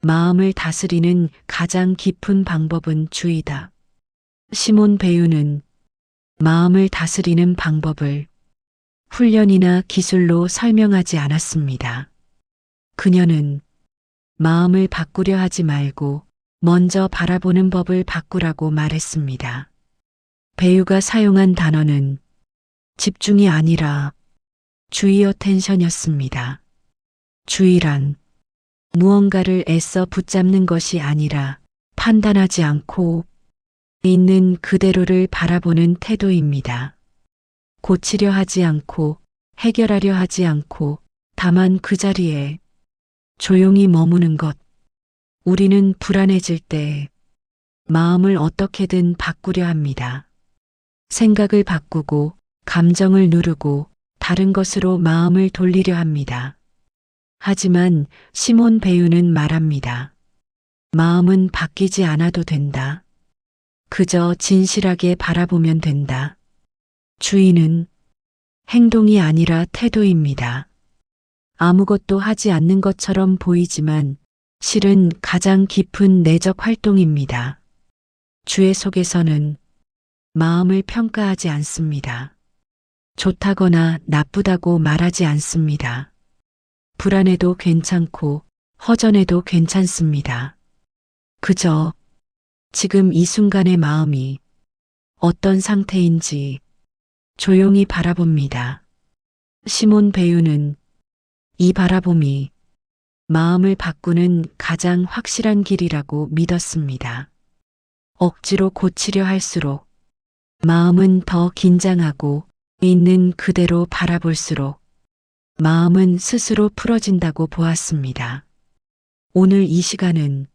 마음을 다스리는 가장 깊은 방법은 주의다. 시몬 배유는 마음을 다스리는 방법을 훈련이나 기술로 설명하지 않았습니다. 그녀는 마음을 바꾸려 하지 말고 먼저 바라보는 법을 바꾸라고 말했습니다. 배유가 사용한 단어는 집중이 아니라 주의 어텐션이었습니다. 주의란 무언가를 애써 붙잡는 것이 아니라 판단하지 않고 있는 그대로를 바라보는 태도입니다. 고치려 하지 않고 해결하려 하지 않고 다만 그 자리에 조용히 머무는 것. 우리는 불안해질 때 마음을 어떻게든 바꾸려 합니다. 생각을 바꾸고 감정을 누르고 다른 것으로 마음을 돌리려 합니다. 하지만 시몬 배유는 말합니다. 마음은 바뀌지 않아도 된다. 그저 진실하게 바라보면 된다. 주의는 행동이 아니라 태도입니다. 아무것도 하지 않는 것처럼 보이지만 실은 가장 깊은 내적 활동입니다. 주의 속에서는 마음을 평가하지 않습니다. 좋다거나 나쁘다고 말하지 않습니다. 불안해도 괜찮고 허전해도 괜찮습니다. 그저 지금 이 순간의 마음이 어떤 상태인지 조용히 바라봅니다. 시몬 배유는 이 바라봄이 마음을 바꾸는 가장 확실한 길이라고 믿었습니다. 억지로 고치려 할수록 마음은 더 긴장하고 있는 그대로 바라볼수록 마음은 스스로 풀어진다고 보았습니다. 오늘 이 시간은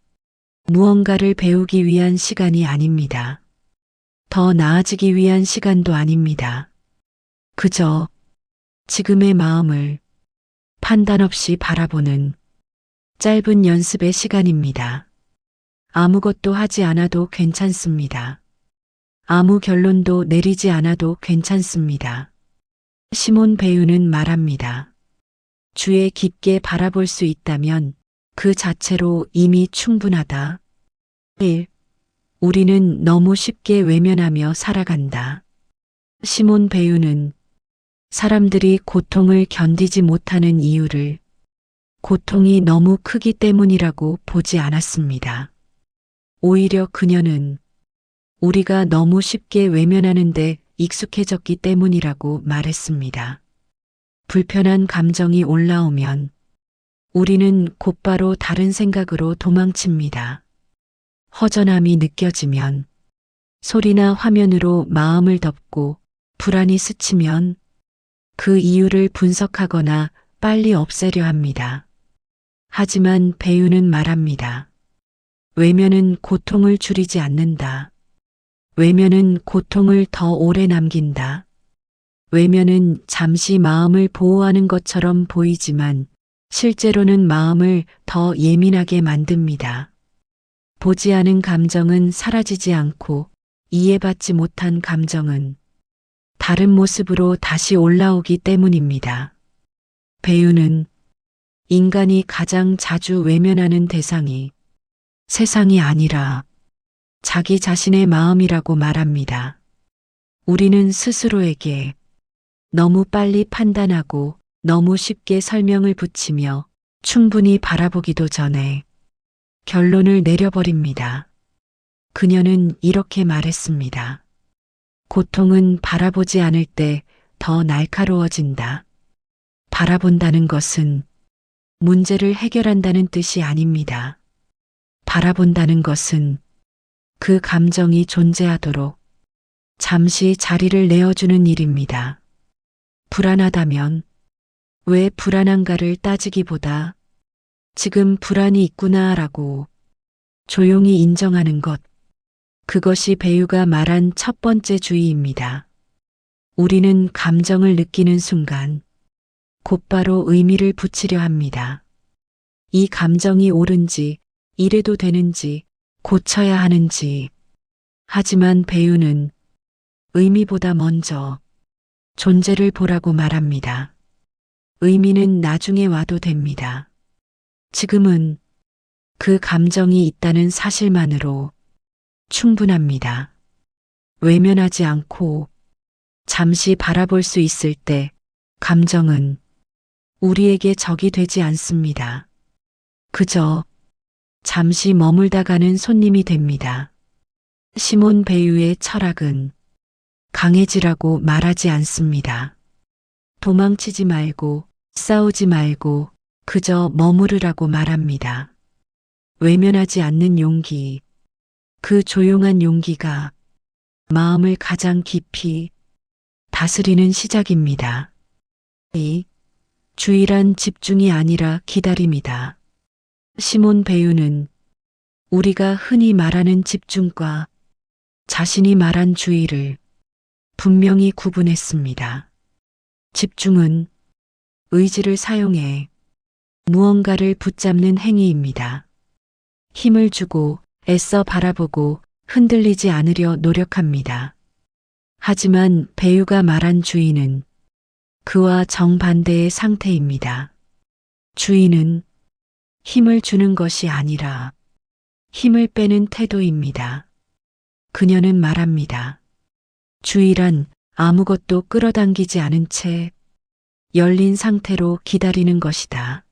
무언가를 배우기 위한 시간이 아닙니다. 더 나아지기 위한 시간도 아닙니다. 그저 지금의 마음을 판단 없이 바라보는 짧은 연습의 시간입니다. 아무것도 하지 않아도 괜찮습니다. 아무 결론도 내리지 않아도 괜찮습니다. 시몬 배유는 말합니다. 주에 깊게 바라볼 수 있다면 그 자체로 이미 충분하다. 1. 우리는 너무 쉽게 외면하며 살아간다. 시몬 배유는 사람들이 고통을 견디지 못하는 이유를 고통이 너무 크기 때문이라고 보지 않았습니다. 오히려 그녀는 우리가 너무 쉽게 외면하는데 익숙해졌기 때문이라고 말했습니다. 불편한 감정이 올라오면 우리는 곧바로 다른 생각으로 도망칩니다. 허전함이 느껴지면 소리나 화면으로 마음을 덮고 불안이 스치면 그 이유를 분석하거나 빨리 없애려 합니다. 하지만 배유는 말합니다. 외면은 고통을 줄이지 않는다. 외면은 고통을 더 오래 남긴다. 외면은 잠시 마음을 보호하는 것처럼 보이지만 실제로는 마음을 더 예민하게 만듭니다. 보지 않은 감정은 사라지지 않고 이해받지 못한 감정은 다른 모습으로 다시 올라오기 때문입니다. 배유는 인간이 가장 자주 외면하는 대상이 세상이 아니라 자기 자신의 마음이라고 말합니다. 우리는 스스로에게 너무 빨리 판단하고 너무 쉽게 설명을 붙이며 충분히 바라보기도 전에 결론을 내려버립니다. 그녀는 이렇게 말했습니다. 고통은 바라보지 않을 때 더 날카로워진다. 바라본다는 것은 문제를 해결한다는 뜻이 아닙니다. 바라본다는 것은 그 감정이 존재하도록 잠시 자리를 내어주는 일입니다. 불안하다면 왜 불안한가를 따지기보다 지금 불안이 있구나라고 조용히 인정하는 것, 그것이 배유가 말한 첫 번째 주의입니다. 우리는 감정을 느끼는 순간 곧바로 의미를 붙이려 합니다. 이 감정이 옳은지, 이래도 되는지, 고쳐야 하는지. 하지만 배유는 의미보다 먼저 존재를 보라고 말합니다. 의미는 나중에 와도 됩니다. 지금은 그 감정이 있다는 사실만으로 충분합니다. 외면하지 않고 잠시 바라볼 수 있을 때 감정은 우리에게 적이 되지 않습니다. 그저 잠시 머물다 가는 손님이 됩니다. 시몬 베유의 철학은 강해지라고 말하지 않습니다. 도망치지 말고 싸우지 말고 그저 머무르라고 말합니다. 외면하지 않는 용기, 그 조용한 용기가 마음을 가장 깊이 다스리는 시작입니다. 이 주의란 집중이 아니라 기다림이다. 시몬 베유는 우리가 흔히 말하는 집중과 자신이 말한 주의를 분명히 구분했습니다. 집중은 의지를 사용해 무언가를 붙잡는 행위입니다. 힘을 주고 애써 바라보고 흔들리지 않으려 노력합니다. 하지만 베유가 말한 주의는 그와 정반대의 상태입니다. 주의는 힘을 주는 것이 아니라 힘을 빼는 태도입니다. 그녀는 말합니다. 주의란 아무것도 끌어당기지 않은 채 열린 상태로 기다리는 것이다.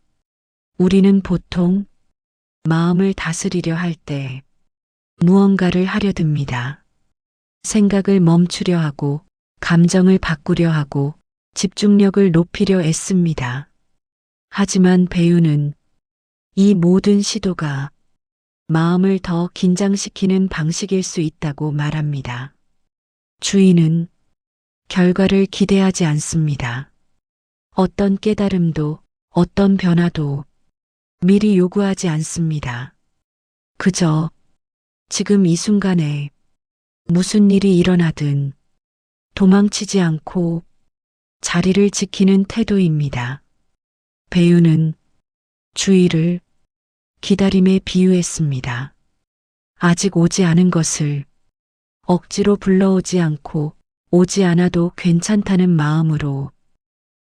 우리는 보통 마음을 다스리려 할 때 무언가를 하려 듭니다. 생각을 멈추려 하고 감정을 바꾸려 하고 집중력을 높이려 애씁니다. 하지만 배우는 이 모든 시도가 마음을 더 긴장시키는 방식일 수 있다고 말합니다. 주의는 결과를 기대하지 않습니다. 어떤 깨달음도 어떤 변화도 미리 요구하지 않습니다. 그저 지금 이 순간에 무슨 일이 일어나든 도망치지 않고 자리를 지키는 태도입니다. 배우는 주의를 기다림에 비유했습니다. 아직 오지 않은 것을 억지로 불러오지 않고 오지 않아도 괜찮다는 마음으로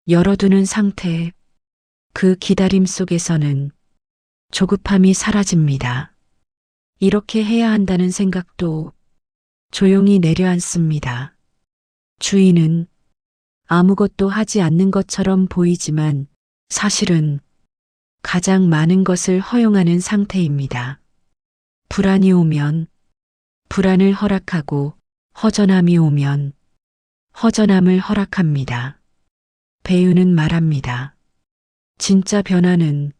열어두는 상태, 그 기다림 속에서는 조급함이 사라집니다. 이렇게 해야 한다는 생각도 조용히 내려앉습니다. 주의는 아무것도 하지 않는 것처럼 보이지만 사실은 가장 많은 것을 허용하는 상태입니다. 불안이 오면 불안을 허락하고 허전함이 오면 허전함을 허락합니다. 배우는 말합니다. 진짜 변화는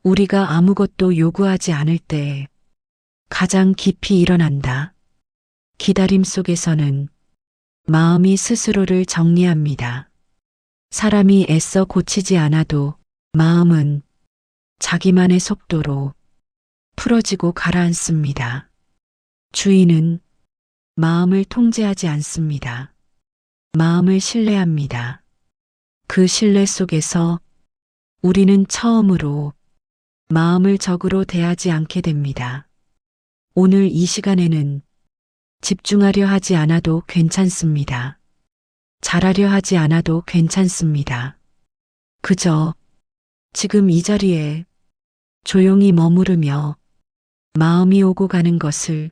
우리가 아무것도 요구하지 않을 때 가장 깊이 일어난다. 기다림 속에서는 마음이 스스로를 정리합니다. 사람이 애써 고치지 않아도 마음은 자기만의 속도로 풀어지고 가라앉습니다. 주의는 마음을 통제하지 않습니다. 마음을 신뢰합니다. 그 신뢰 속에서 우리는 처음으로 마음을 적으로 대하지 않게 됩니다. 오늘 이 시간에는 집중하려 하지 않아도 괜찮습니다. 잘하려 하지 않아도 괜찮습니다. 그저 지금 이 자리에 조용히 머무르며 마음이 오고 가는 것을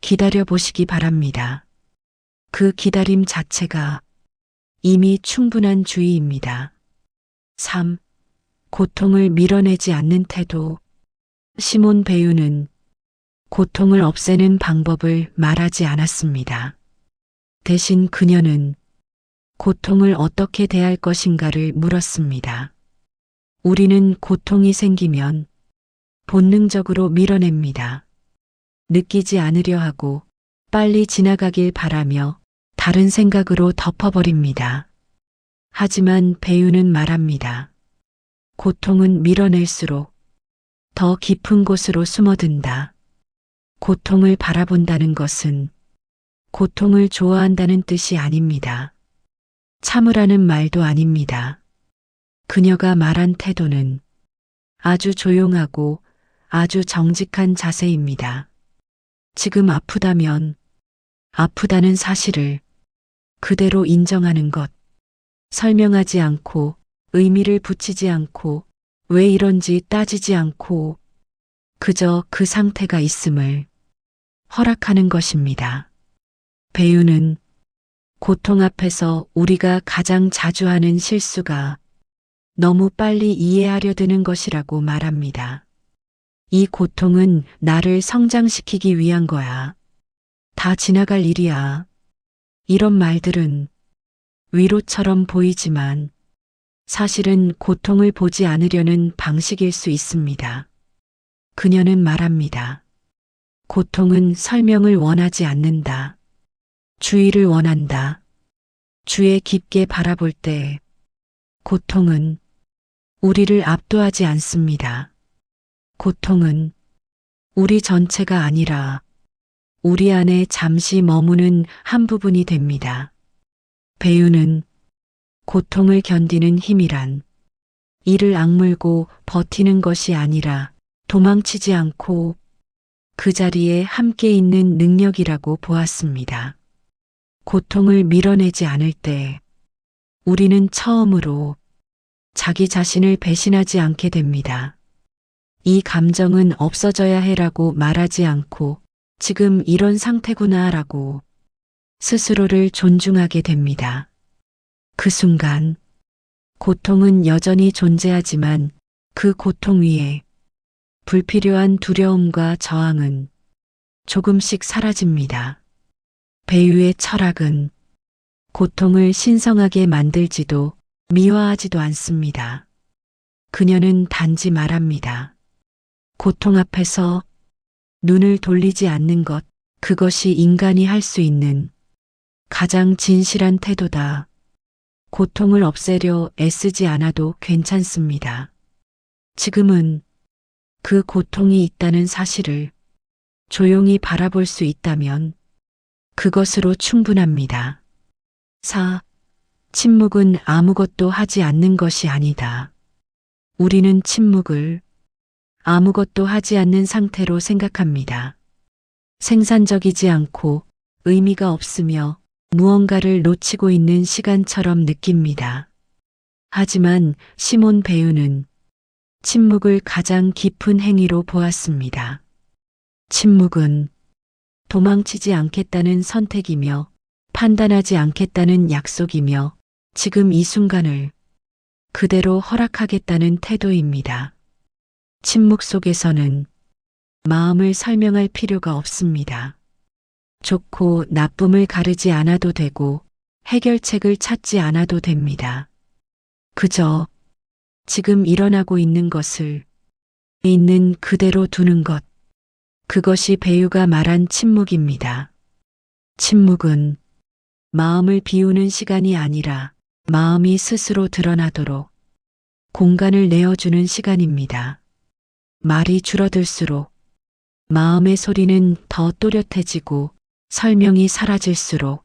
기다려 보시기 바랍니다. 그 기다림 자체가 이미 충분한 주의입니다. 3. 고통을 밀어내지 않는 태도. 시몬 베유는 고통을 없애는 방법을 말하지 않았습니다. 대신 그녀는 고통을 어떻게 대할 것인가를 물었습니다. 우리는 고통이 생기면 본능적으로 밀어냅니다. 느끼지 않으려 하고 빨리 지나가길 바라며 다른 생각으로 덮어버립니다. 하지만 배우는 말합니다. 고통은 밀어낼수록 더 깊은 곳으로 숨어든다. 고통을 바라본다는 것은 고통을 좋아한다는 뜻이 아닙니다. 참으라는 말도 아닙니다. 그녀가 말한 태도는 아주 조용하고 아주 정직한 자세입니다. 지금 아프다면 아프다는 사실을 그대로 인정하는 것, 설명하지 않고 의미를 붙이지 않고 왜 이런지 따지지 않고 그저 그 상태가 있음을 허락하는 것입니다. 배우는 고통 앞에서 우리가 가장 자주 하는 실수가 너무 빨리 이해하려 드는 것이라고 말합니다. 이 고통은 나를 성장시키기 위한 거야. 다 지나갈 일이야. 이런 말들은 위로처럼 보이지만 사실은 고통을 보지 않으려는 방식일 수 있습니다. 그녀는 말합니다. 고통은 설명을 원하지 않는다. 주의를 원한다. 주의 깊게 바라볼 때 고통은 우리를 압도하지 않습니다. 고통은 우리 전체가 아니라 우리 안에 잠시 머무는 한 부분이 됩니다. 배우는 고통을 견디는 힘이란 이를 악물고 버티는 것이 아니라 도망치지 않고 그 자리에 함께 있는 능력이라고 보았습니다. 고통을 밀어내지 않을 때 우리는 처음으로 자기 자신을 배신하지 않게 됩니다. 이 감정은 없어져야 해라고 말하지 않고 지금 이런 상태구나 라고 스스로를 존중하게 됩니다. 그 순간 고통은 여전히 존재하지만 그 고통 위에 불필요한 두려움과 저항은 조금씩 사라집니다. 배우의 철학은 고통을 신성하게 만들지도 미화하지도 않습니다. 그녀는 단지 말합니다. 고통 앞에서 눈을 돌리지 않는 것, 그것이 인간이 할 수 있는 가장 진실한 태도다. 고통을 없애려 애쓰지 않아도 괜찮습니다. 지금은 그 고통이 있다는 사실을 조용히 바라볼 수 있다면 그것으로 충분합니다. 4. 침묵은 아무것도 하지 않는 것이 아니다. 우리는 침묵을 아무것도 하지 않는 상태로 생각합니다. 생산적이지 않고 의미가 없으며 무언가를 놓치고 있는 시간처럼 느낍니다. 하지만 시몬 배우는 침묵을 가장 깊은 행위로 보았습니다. 침묵은 도망치지 않겠다는 선택이며 판단하지 않겠다는 약속이며 지금 이 순간을 그대로 허락하겠다는 태도입니다. 침묵 속에서는 마음을 설명할 필요가 없습니다. 좋고 나쁨을 가르지 않아도 되고 해결책을 찾지 않아도 됩니다. 그저 지금 일어나고 있는 것을 있는 그대로 두는 것, 그것이 배우가 말한 침묵입니다. 침묵은 마음을 비우는 시간이 아니라 마음이 스스로 드러나도록 공간을 내어주는 시간입니다. 말이 줄어들수록 마음의 소리는 더 또렷해지고 설명이 사라질수록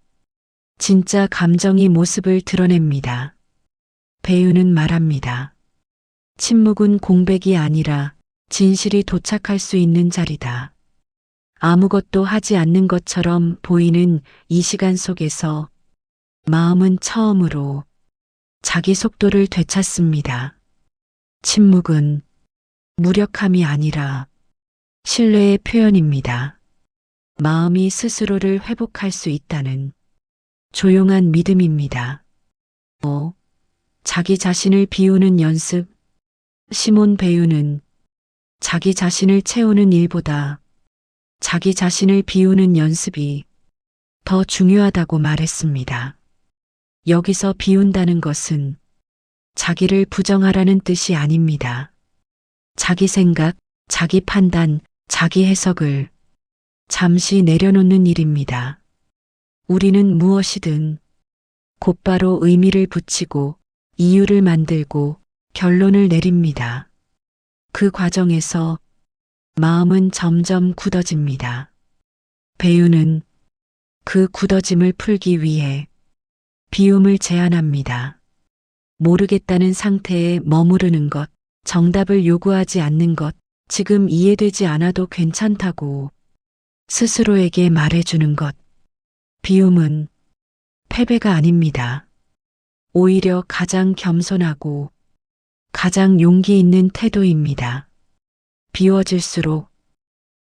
진짜 감정이 모습을 드러냅니다. 배우는 말합니다. 침묵은 공백이 아니라 진실이 도착할 수 있는 자리다. 아무것도 하지 않는 것처럼 보이는 이 시간 속에서 마음은 처음으로 자기 속도를 되찾습니다. 침묵은 무력함이 아니라 신뢰의 표현입니다. 마음이 스스로를 회복할 수 있다는 조용한 믿음입니다. 5. 자기 자신을 비우는 연습. 시몬 배우는 자기 자신을 채우는 일보다 자기 자신을 비우는 연습이 더 중요하다고 말했습니다. 여기서 비운다는 것은 자기를 부정하라는 뜻이 아닙니다. 자기 생각, 자기 판단, 자기 해석을 잠시 내려놓는 일입니다. 우리는 무엇이든 곧바로 의미를 붙이고 이유를 만들고 결론을 내립니다. 그 과정에서 마음은 점점 굳어집니다. 배우는 그 굳어짐을 풀기 위해 비움을 제안합니다. 모르겠다는 상태에 머무르는 것, 정답을 요구하지 않는 것, 지금 이해되지 않아도 괜찮다고 스스로에게 말해주는 것. 비움은 패배가 아닙니다. 오히려 가장 겸손하고 가장 용기 있는 태도입니다. 비워질수록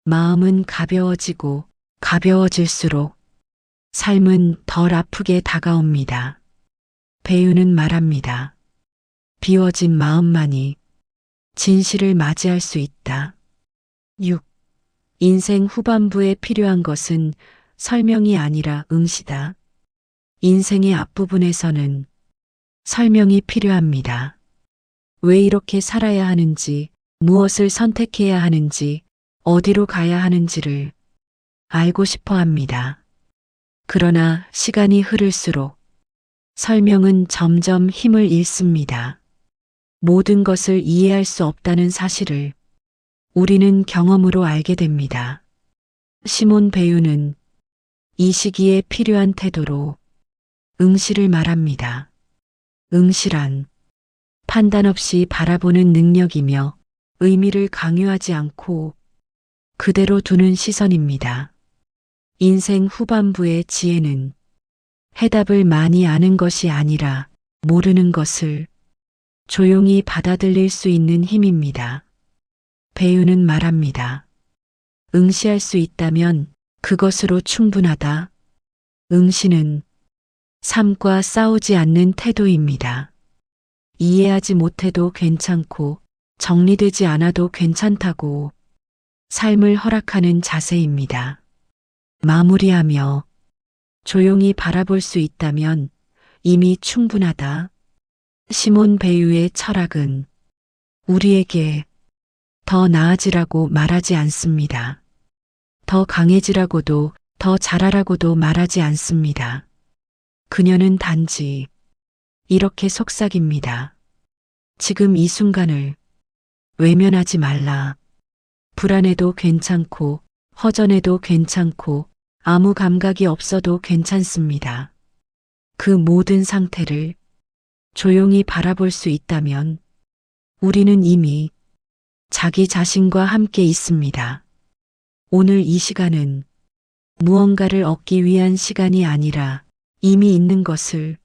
마음은 가벼워지고 가벼워질수록 삶은 덜 아프게 다가옵니다. 배우는 말합니다. 비워진 마음만이 진실을 맞이할 수 있다. 6. 인생 후반부에 필요한 것은 설명이 아니라 응시다. 인생의 앞부분에서는 설명이 필요합니다. 왜 이렇게 살아야 하는지, 무엇을 선택해야 하는지, 어디로 가야 하는지를 알고 싶어 합니다. 그러나 시간이 흐를수록 설명은 점점 힘을 잃습니다. 모든 것을 이해할 수 없다는 사실을 우리는 경험으로 알게 됩니다. 시몬 베유는 이 시기에 필요한 태도로 응시를 말합니다. 응시란 판단 없이 바라보는 능력이며 의미를 강요하지 않고 그대로 두는 시선입니다. 인생 후반부의 지혜는 해답을 많이 아는 것이 아니라 모르는 것을 조용히 받아들일 수 있는 힘입니다. 배우는 말합니다. 응시할 수 있다면 그것으로 충분하다. 응시는 삶과 싸우지 않는 태도입니다. 이해하지 못해도 괜찮고 정리되지 않아도 괜찮다고 삶을 허락하는 자세입니다. 마무리하며 조용히 바라볼 수 있다면 이미 충분하다. 시몬 베유의 철학은 우리에게 더 나아지라고 말하지 않습니다. 더 강해지라고도 더 잘하라고도 말하지 않습니다. 그녀는 단지 이렇게 속삭입니다. 지금 이 순간을 외면하지 말라. 불안해도 괜찮고 허전해도 괜찮고 아무 감각이 없어도 괜찮습니다. 그 모든 상태를 조용히 바라볼 수 있다면 우리는 이미 자기 자신과 함께 있습니다. 오늘 이 시간은 무언가를 얻기 위한 시간이 아니라 이미 있는 것을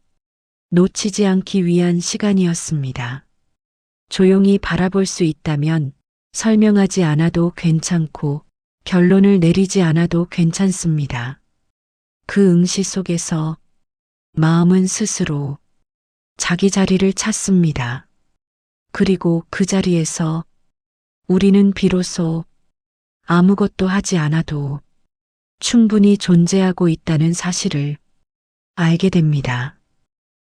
놓치지 않기 위한 시간이었습니다. 조용히 바라볼 수 있다면 설명하지 않아도 괜찮고 결론을 내리지 않아도 괜찮습니다. 그 응시 속에서 마음은 스스로 자기 자리를 찾습니다. 그리고 그 자리에서 우리는 비로소 아무것도 하지 않아도 충분히 존재하고 있다는 사실을 알게 됩니다.